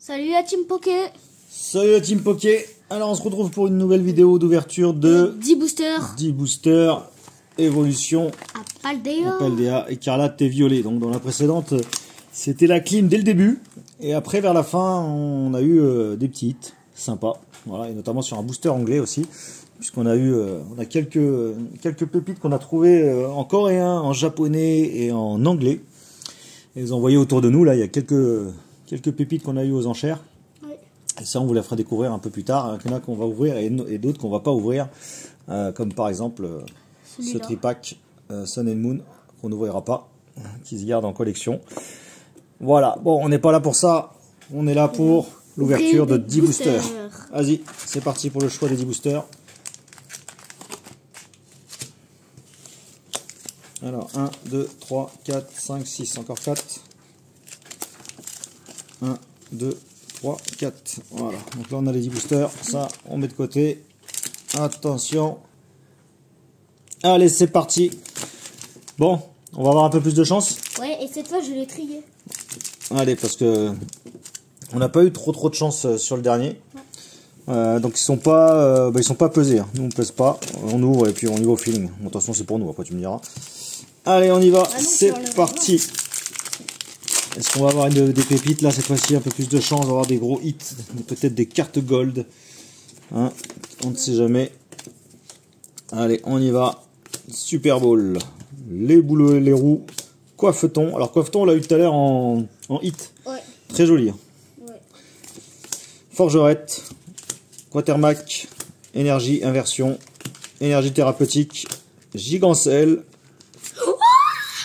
Salut la Team Poké. Salut la Team Poké. Alors on se retrouve pour une nouvelle vidéo d'ouverture de 10 boosters. 10 boosters évolution À Paldea. Paldea écarlate et violet. Donc dans la précédente c'était la clim dès le début. Et après vers la fin on a eu des petits hits sympas. Voilà, et notamment sur un booster anglais aussi. Puisqu'on a eu on a quelques pépites qu'on a trouvées en coréen, en japonais et en anglais. Et les envoyés autour de nous, là il y a quelques pépites qu'on a eu aux enchères. Et ça, on vous la fera découvrir un peu plus tard. Il y en a qu'on va ouvrir et d'autres qu'on va pas ouvrir. Comme par exemple ce tripack Sun and Moon qu'on n'ouvrira pas, qui se garde en collection. Voilà, bon, on n'est pas là pour ça. On est là pour l'ouverture de 10 boosters. Vas-y, c'est parti pour le choix des 10 boosters. Alors, 1, 2, 3, 4, 5, 6, encore 4. 1, 2, 3, 4. Voilà. Donc là, on a les 10 boosters. Ça, on met de côté. Attention. Allez, c'est parti. Bon, on va avoir un peu plus de chance. Ouais, et cette fois, je l'ai trié. Allez, parce que on n'a pas eu trop de chance sur le dernier. Donc ils sont pas pesés. Hein. Nous, on pèse pas. On ouvre et puis on y va au feeling. Bon, attention, c'est pour nous. Après, tu me diras. Allez, on y va. C'est parti. Est-ce qu'on va avoir des pépites là cette fois-ci, un peu plus de chance, on va avoir des gros hits, peut-être des cartes gold, hein, on ne sait jamais. Allez, on y va. Super Bowl, les bouleaux et les roues, coiffeton. Alors coiffeton, on l'a eu tout à l'heure en hit, ouais. Très joli. Hein. Ouais. Forgerette, Quatermac, énergie inversion, énergie thérapeutique, Gigancelle.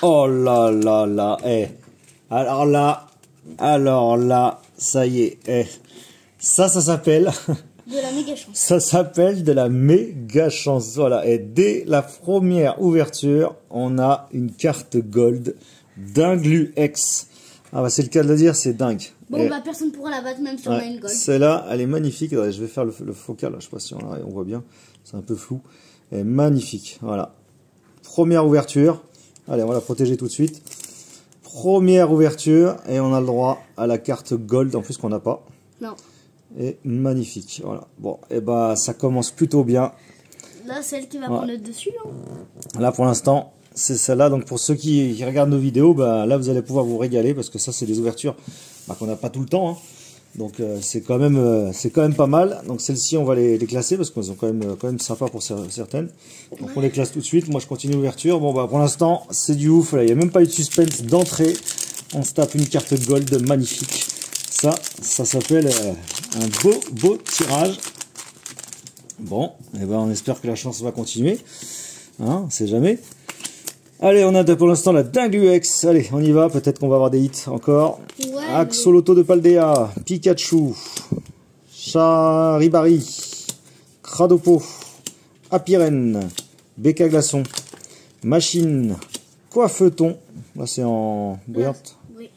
Oh là là là, Alors là, ça y est, ça s'appelle... De la méga chance. Ça s'appelle de la méga chance, voilà. Et dès la première ouverture, on a une carte gold d'Inglu X. Ah bah c'est le cas de le dire, c'est dingue. Bon bah personne pourra la battre même si on a une gold. Celle-là, elle est magnifique. Attendez, je vais faire le focal, là. Je sais pas si on voit bien, c'est un peu flou. Elle est magnifique, voilà. Première ouverture, allez on va la protéger tout de suite. Première ouverture et on a le droit à la carte gold en plus qu'on n'a pas. Non. Et magnifique, voilà. Bon, et bah ça commence plutôt bien. Là, celle qui va prendre le dessus. Hein. Là pour l'instant, c'est celle-là. Donc pour ceux qui regardent nos vidéos, bah là vous allez pouvoir vous régaler parce que ça c'est des ouvertures qu'on n'a pas tout le temps. Hein. Donc c'est quand même pas mal. Donc celles-ci on va les classer parce qu'elles sont quand même sympas pour certaines. Donc on les classe tout de suite. Moi je continue l'ouverture. Bon bah pour l'instant c'est du ouf. Là il n'y a même pas eu de suspense d'entrée. On se tape une carte gold magnifique. Ça s'appelle un beau tirage. Bon, et ben on espère que la chance va continuer. Hein, on sait jamais. Allez, on a pour l'instant la Dingue X. Allez, on y va. Peut-être qu'on va avoir des hits encore. Ouais, Axolotl de Paldea, Pikachu, Charibari, Cradopo, Apiren, Becca Glaçon, Machine, Coiffeton. Là, c'est en brillante. Oui.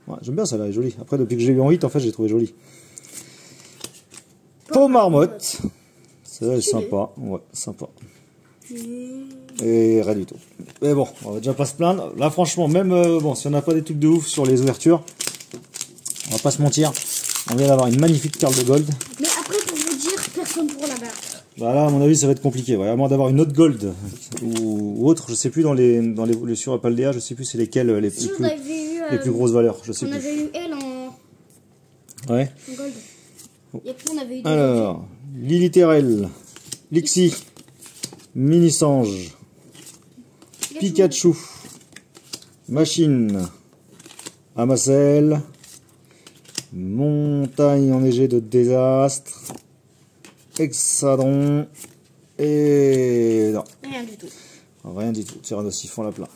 Ouais, j'aime bien, celle-là, elle est jolie. Après, depuis que j'ai eu en hit, en fait, j'ai trouvé jolie. Peau marmotte. Celle-là est sympa. Ouais, sympa. Et rien du tout. Mais bon, on va déjà pas se plaindre. Là, franchement, même bon, si on n'a pas des trucs de ouf sur les ouvertures, on va pas se mentir. On vient d'avoir une magnifique carte de gold. Mais après, pour vous dire, personne pour la battre. Bah là, à mon avis, ça va être compliqué. Ouais, à moins d'avoir une autre gold ou autre, je sais plus dans les sur Paldea, je sais plus c'est lesquelles les plus grosses valeurs. Je sais plus. On avait eu elle en. Ouais. En gold. Et puis on avait eu. Alors, Liliterel, Lixie, Mini-Sange, Pikachu, Machine, Amacel, Montagne enneigée de désastre, Hexadron, et non. Rien du tout. Rien du tout, Tyrannosifon la plein.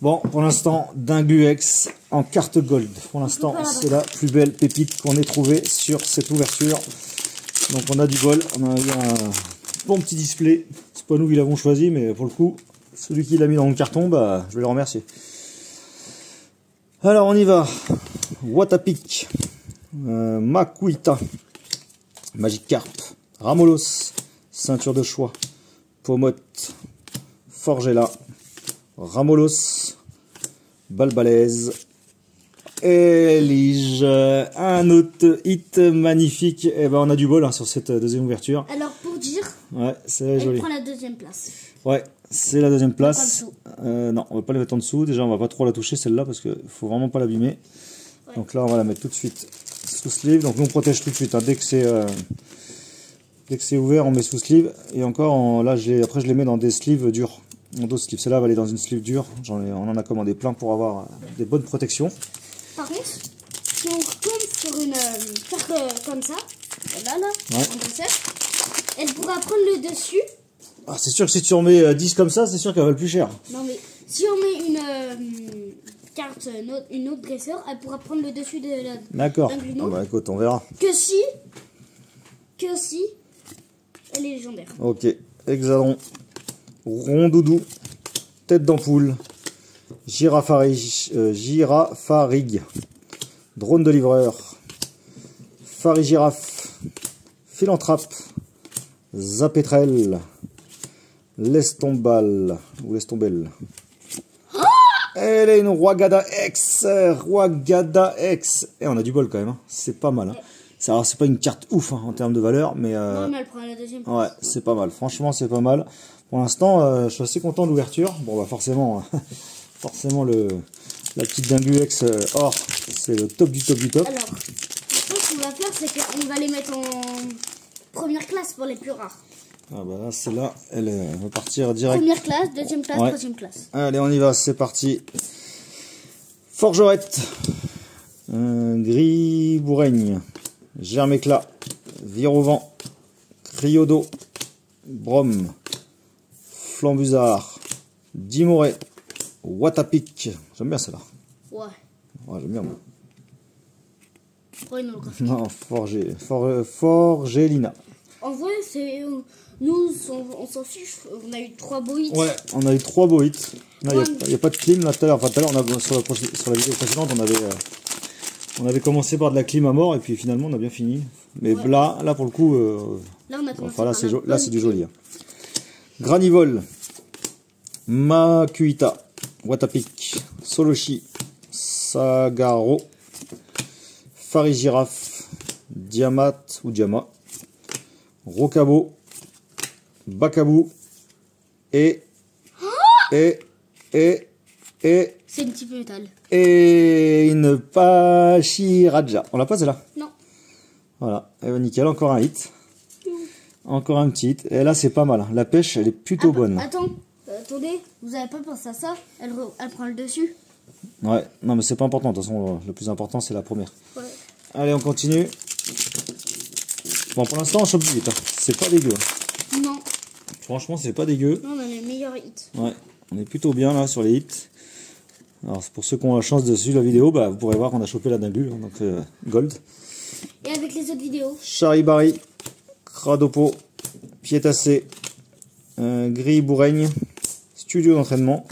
Bon, pour l'instant, Dingue X en carte gold. Pour l'instant, c'est la plus belle pépite qu'on ait trouvée sur cette ouverture. Donc on a du bol, on a eu un bon petit display. C'est pas nous qui l'avons choisi, mais pour le coup, celui qui l'a mis dans le carton, bah, je vais le remercier. Alors on y va. Watapic, Makuita, Magikarp, Ramolos, Ceinture de choix, Pomote, Forgella, Ramolos, Balbalaise, Elige, un autre hit magnifique. Et ben on a du bol hein, sur cette deuxième ouverture. Alors pour dire, Ouais, c'est elle joli. prend la deuxième place. Ouais, c'est la deuxième place. Pas en dessous. Non, on va pas la mettre en dessous. Déjà, on va pas trop la toucher celle-là parce que faut vraiment pas l'abîmer. Ouais. Donc là, on va la mettre tout de suite sous sleeve. Donc nous on protège tout de suite. Hein. Dès que c'est ouvert, on met sous sleeve. Et encore, là, après je les mets dans des sleeves durs. En dos sleeve. Celle-là va aller dans une sleeve dure. On en a commandé plein pour avoir des bonnes protections. Par contre, si on retourne sur une carte comme ça, là, Ouais. en dresseur, elle pourra prendre le dessus. Ah, c'est sûr que si tu en mets 10 comme ça, c'est sûr qu'elle va le plus cher. Non mais si on met une carte, une autre dresseur, elle pourra prendre le dessus de la. D'accord. d'un Gluno. Ah bah écoute, on verra. Que si elle est légendaire. Ok. Hexadron. Rondoudou. Tête d'ampoule. Girafarig. Drone de livreur. Farigiraffe. Philanthrape. Zapétrel. Lestombal. Ou Lestombel. Elle est une Roigada X. Roigada X. Et on a du bol quand même. Hein. C'est pas mal. Hein. Alors, c'est pas une carte ouf hein, en termes de valeur. Mais, Non mais elle prend la deuxième place. ouais, c'est pas mal. Franchement, c'est pas mal. Pour l'instant, je suis assez content de l'ouverture. Bon, bah forcément, forcément la petite Dingu X or, c'est le top du top du top. Alors, ce qu'on va faire, c'est qu'on va les mettre en première classe pour les plus rares. Ah bah là, celle-là, elle va partir direct. Première classe, deuxième classe, Ouais. troisième classe. Allez, on y va, c'est parti. Forgerette, Gris Bouraigne, Germéclat, Virovent, Criodo, Brom, Flambusard, Dimoré, Watapic. J'aime bien celle-là. Ouais. Ouais, j'aime bien moi. Prends une autre. Non, Forgelina. En vrai, c'est nous, on s'en fiche. On a eu 3 beaux hits. Ouais, on a eu 3 beaux hits. Il Ouais. n'y a pas de clim là tout à l'heure. Enfin, tout à l'heure, sur la vidéo précédente, on avait commencé par de la clim à mort et puis finalement on a bien fini. Mais Ouais. là pour le coup, Là, on a commencé enfin, là par c'est la du joli. Hein. Granivol, Makuita, Watapic, Soloshi, Sagaro, Farigiraffe, Diamat ou Diama, Rokabo, Bakabu et C'est une type métal. et une Pachiraja. On l'a pas celle-là? Non. Voilà, et ben nickel, encore un hit. Encore un petit hit. Et là c'est pas mal. La pêche elle est plutôt bonne. Attends, attendez, vous avez pas pensé à ça? Elle prend le dessus. Ouais, non mais c'est pas important. De toute façon, le plus important c'est la première. Ouais. Allez, on continue. Bon, pour l'instant on chope du hit. Hein. C'est pas dégueu. Non. Franchement, c'est pas dégueu. Non, on a les meilleurs hits. Ouais, on est plutôt bien là sur les hits. Alors pour ceux qui ont la chance de suivre la vidéo, bah, vous pourrez voir qu'on a chopé la dingue, donc gold. Et avec les autres vidéos? Charibari, Cradopo, Piétassé, Gris Bouraigne, Studio d'entraînement,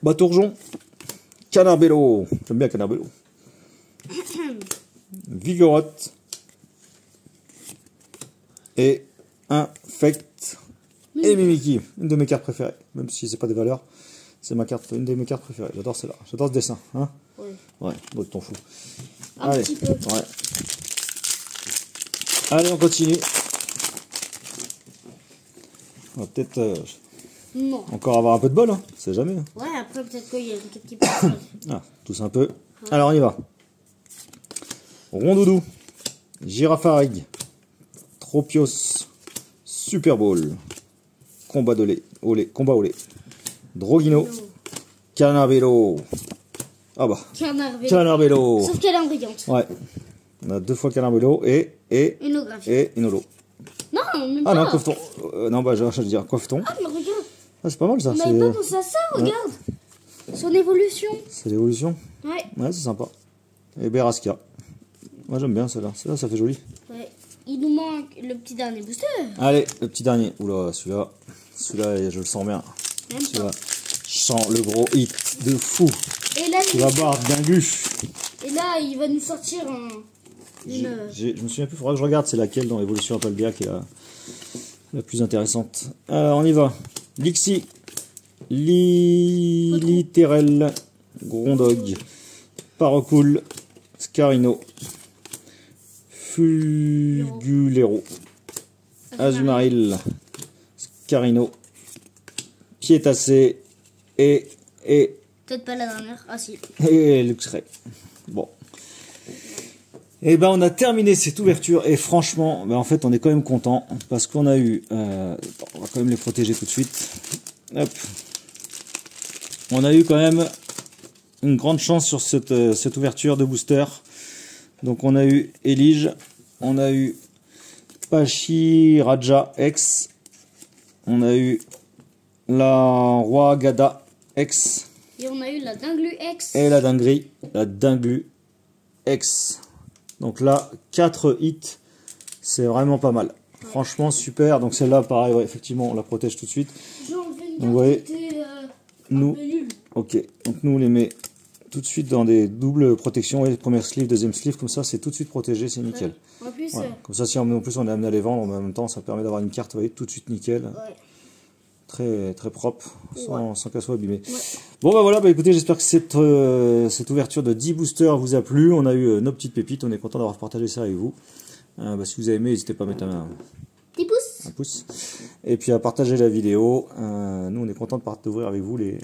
Batourjon, Canarbello, j'aime bien Canarbello, Vigorotte et Infect et Mimiki, une de mes cartes préférées, même si c'est pas des valeurs, c'est une de mes cartes préférées, j'adore celle-là, j'adore ce dessin, hein. Ouais. Ouais, bon, t'en fous. Un Allez, petit peu. ouais. Allez, on continue. On va peut-être Non. encore avoir un peu de bol, hein. C'est jamais. Hein. Ouais, après, peut-être qu'il y a une quête qui passe. Ah, tous un peu. Alors, on y va. Rondoudou, Girafarig, Tropios, Super Bowl, Combat au lait, Droguino, Canarbello. Ah bah, Canarbello. Canarbello. Sauf qu'elle est en brillante. Ouais. On a 2 fois Canarbello et Une graphie. une holo. Non, même Ah pas. non, coffeton. Non, bah, je vais dire coffeton. Ah, mais regarde. Ah, c'est pas mal ça. On n'avait pas pensé à ça, regarde. Son évolution. C'est l'évolution. Ouais. Ouais, c'est sympa. Et Berasca. Moi, j'aime bien celle-là. Celle-là, ça fait joli. Ouais. Il nous manque le petit dernier booster. Allez, le petit dernier. Oula, celui-là, je le sens bien. Même Celui-là, pas. je sens le gros hit de fou. Et là, Tu vas boire dingue. et là, il va nous sortir une... Je me souviens plus, il faudra que je regarde c'est laquelle dans l'évolution Apalbia qui est la plus intéressante. Alors, on y va. Lixi, Literel, Grondog, Paracool, Scarino, Fulgulero, Azumarill, Scarino, Pietacé et peut-être pas la dernière. Ah si. et Luxray. Bon. Et ben on a terminé cette ouverture et franchement, ben en fait on est quand même content parce qu'on a eu, on va quand même les protéger tout de suite. Hop. On a eu quand même une grande chance sur cette ouverture de booster. Donc on a eu Elige, on a eu Pachiraja X, on a eu la Roi Gada X. Et on a eu la Dinglu X. Et la Dinglu X. Donc là, 4 hits, c'est vraiment pas mal. Ouais. Franchement, super. Donc celle-là, pareil, ouais, effectivement, on la protège tout de suite. Donc vous voyez, nous, ok. Donc nous, on les met tout de suite dans des doubles protections. Ouais, première sleeve, deuxième sleeve, comme ça, c'est tout de suite protégé, c'est nickel. Ouais. En plus, ouais. Comme ça, si en plus on est amené à les vendre, en même temps, ça permet d'avoir une carte, vous voyez, tout de suite nickel. Ouais. Très, très propre, sans qu'elle soit abîmée. Ouais. Bon bah voilà, bah écoutez, j'espère que cette ouverture de 10 boosters vous a plu. On a eu nos petites pépites, on est content d'avoir partagé ça avec vous. Bah, si vous avez aimé, n'hésitez pas à mettre un pouce. Et puis à partager la vidéo. Nous on est content d'ouvrir avec vous les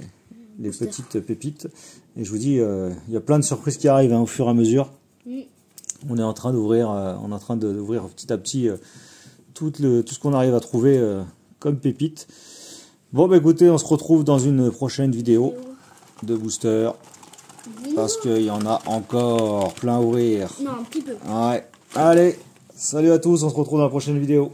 petites pépites. Et je vous dis, il y a plein de surprises qui arrivent au fur et à mesure. On est en train d'ouvrir petit à petit tout ce qu'on arrive à trouver comme pépites. Bon bah écoutez, on se retrouve dans une prochaine vidéo de booster. Parce qu'il y en a encore plein à ouvrir. Non, un petit peu. Ouais. Allez, salut à tous, on se retrouve dans la prochaine vidéo.